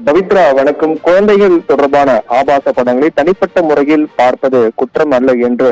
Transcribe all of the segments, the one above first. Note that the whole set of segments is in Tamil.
பவித்ரா வணக்கம். குழந்தைகள் தொடர்பான ஆபாச படங்களை தனிப்பட்ட முறையில் பார்ப்பது குற்றம் அல்ல என்று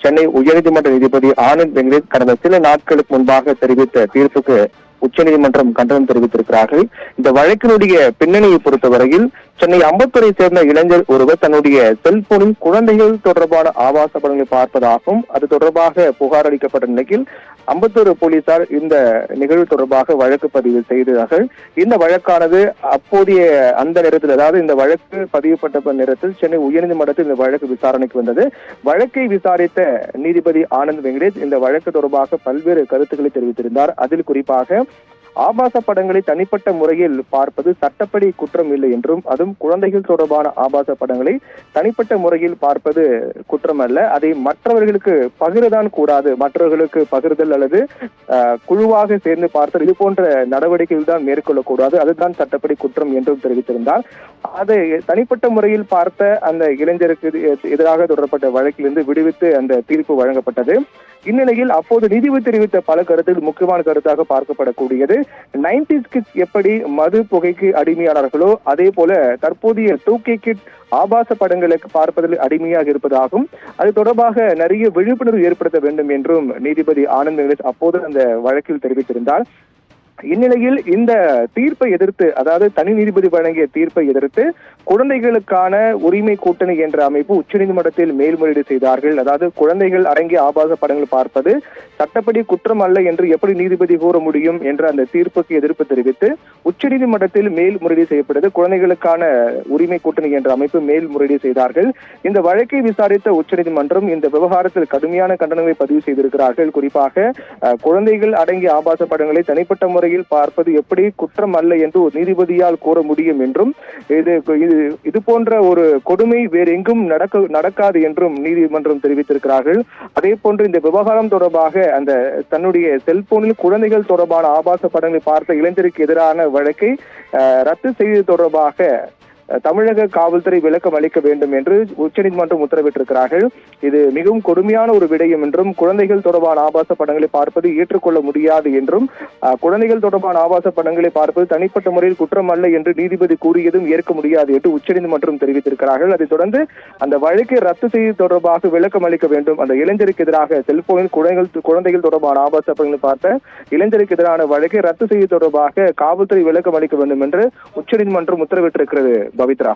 சென்னை உயர்நீதிமன்ற நீதிபதி ஆனந்த் வெங்கடேஷ் கடந்த சில நாட்களுக்கு முன்பாக தெரிவித்த தீர்ப்புக்கு உச்சநீதிமன்றம் கண்டனம் தெரிவித்திருக்கிறார்கள். இந்த வழக்கினுடைய பின்னணியை பொறுத்தவரையில் சென்னை அம்பத்தூரை சேர்ந்த இளைஞர் ஒருவர் தன்னுடைய செல்போனில் குழந்தைகள் தொடர்பான ஆபாச படங்களை பார்ப்பதாகவும் அது தொடர்பாக புகார் அளிக்கப்பட்ட நிலையில் அம்பத்தூர் போலீசார் இந்த நிகழ்வு தொடர்பாக வழக்கு பதிவு செய்தார்கள். இந்த வழக்கானது அப்போதைய அந்த நேரத்தில், அதாவது இந்த வழக்கு பதிவுப்பட்ட நேரத்தில் சென்னை உயர்நீதிமன்றத்தில் இந்த வழக்கு விசாரணைக்கு வந்தது. வழக்கை விசாரித்த நீதிபதி ஆனந்த் வெங்கடேஷ் இந்த வழக்கு தொடர்பாக பல்வேறு கருத்துக்களை தெரிவித்திருந்தார். அதில் குறிப்பாக ஆபாச படங்களை தனிப்பட்ட முறையில் பார்ப்பது சட்டப்படி குற்றம் இல்லை என்றும், அதுவும் குழந்தைகள் தொடர்பான ஆபாச படங்களை தனிப்பட்ட முறையில் பார்ப்பது குற்றம் அல்ல, அதை மற்றவர்களுக்கு பகிரதான் கூடாது, மற்றவர்களுக்கு பகிர்தல் அல்லது குழுவாக சேர்ந்து பார்த்தல் இது போன்ற நடவடிக்கைகள் தான் மேற்கொள்ளக்கூடாது, அதுதான் சட்டப்படி குற்றம் என்றும் தெரிவித்திருந்தார். அதை தனிப்பட்ட முறையில் பார்த்த அந்த இளைஞருக்கு எதிராக தொடரப்பட்ட வழக்கிலிருந்து விடுவித்து அந்த தீர்ப்பு வழங்கப்பட்டது. இந்நிலையில் அப்போது நீதிபதி தெரிவித்த பல கருத்துகள் முக்கியமான கருத்தாக பார்க்கப்படக்கூடியது, 90s கிட்ஸ் எப்படி மது புகைக்கு அடிமையானார்களோ அதே போல தற்போதைய 2K கிட் ஆபாச படங்களுக்கு பார்ப்பதில் அடிமையாக இருப்பதாகவும், அது தொடர்பாக நிறைய விழிப்புணர்வு ஏற்படுத்த வேண்டும் என்றும் நீதிபதி ஆனந்த் வெங்கடேஷ் அப்போது அந்த வழக்கில் தெரிவித்திருந்தார். இந்நிலையில் இந்த தீர்ப்பை எதிர்த்து, அதாவது தனி நீதிபதி வழங்கிய தீர்ப்பை எதிர்த்து குழந்தைகளுக்கான உரிமை கூட்டணி என்ற அமைப்பு உச்சநீதிமன்றத்தில் மேல்முறையீடு செய்தார்கள். அதாவது குழந்தைகள் அடங்கிய ஆபாச படங்கள் பார்ப்பது சட்டப்படி குற்றம் அல்ல என்று எப்படி நீதிபதி கூற முடியும் என்ற அந்த தீர்ப்புக்கு எதிர்ப்பு தெரிவித்து உச்சநீதிமன்றத்தில் மேல்முறையீடு செய்யப்பட்டது. குழந்தைகளுக்கான உரிமை கூட்டணி என்ற அமைப்பு மேல்முறையீடு செய்தார்கள். இந்த வழக்கை விசாரித்த உச்சநீதிமன்றம் இந்த விவகாரத்தில் கடுமையான கண்டனங்களை பதிவு செய்திருக்கிறார்கள். குறிப்பாக குழந்தைகள் அடங்கிய ஆபாச படங்களை தனிப்பட்ட முறையில் பார்ப்பது எப்படி குற்றம் அல்ல என்று ஒரு நீதிபதியால் கூற முடியும் என்றும், இது போன்ற ஒரு கொடுமை வேறு எங்கும் நடக்காது என்றும் நீதிமன்றம் தெரிவித்திருக்கிறார்கள். அதே போன்று இந்த விவகாரம் தொடர்பாக அந்த தன்னுடைய செல்போனில் குழந்தைகள் தொடர்பான ஆபாச படங்களை பார்த்த இளைஞருக்கு எதிரான வழக்கை ரத்து செய்வது தொடர்பாக தமிழக காவல்துறை விளக்கம் அளிக்க வேண்டும் என்று உச்சநீதிமன்றம் உத்தரவிட்டிருக்கிறார்கள். இது மிகவும் கொடுமையான ஒரு விடயம் என்றும், குழந்தைகள் தொடர்பான ஆபாச படங்களை பார்ப்பது ஏற்றுக்கொள்ள முடியாது என்றும், குழந்தைகள் தொடர்பான ஆபாச படங்களை பார்ப்பது தனிப்பட்ட முறையில் குற்றம் அல்ல என்று நீதிபதி கூறியதும் ஏற்க முடியாது என்று உச்சநீதிமன்றம் தெரிவித்திருக்கிறார்கள். அதைத் தொடர்ந்து அந்த வழக்கை ரத்து செய்வது தொடர்பாக விளக்கம் அளிக்க வேண்டும். அந்த இளைஞருக்கு எதிராக செல்போனில் குழந்தைகள் தொடர்பான ஆபாச படங்களை பார்த்த இளைஞருக்கு எதிரான வழக்கை ரத்து செய்வது தொடர்பாக காவல்துறை விளக்கம் அளிக்க வேண்டும் என்று உச்சநீதிமன்றம் உத்தரவிட்டிருக்கிறது. பவித்ரா.